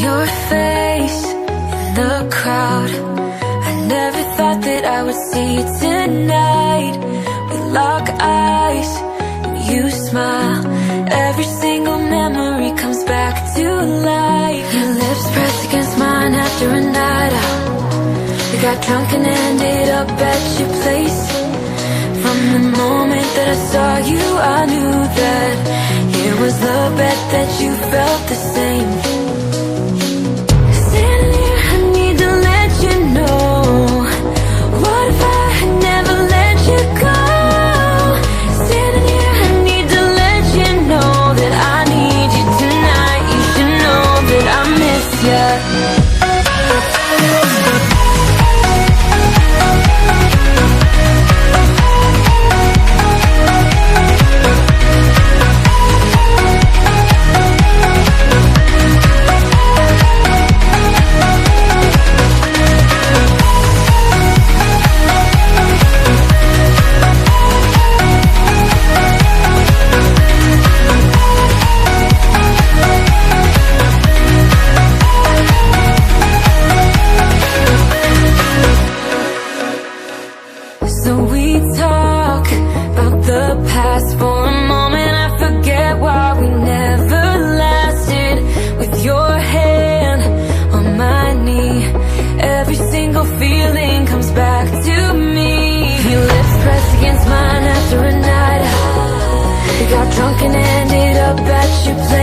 Your face in the crowd, I never thought that I would see you tonight. We lock eyes and you smile. Every single memory comes back to life. Your lips pressed against mine after a night out. We got drunk and ended up at your place. From the moment that I saw you, I knew that it was the bet that you felt the same. Standing here, I need to let you know, what if I had never let you go? Standing here, I need to let you know that I need you tonight. You should know that I miss you. So we talk about the past. For a moment I forget why we never lasted. With your hand on my knee, every single feeling comes back to me. Your lips pressed against mine after a night out. We got drunk and ended up at your place.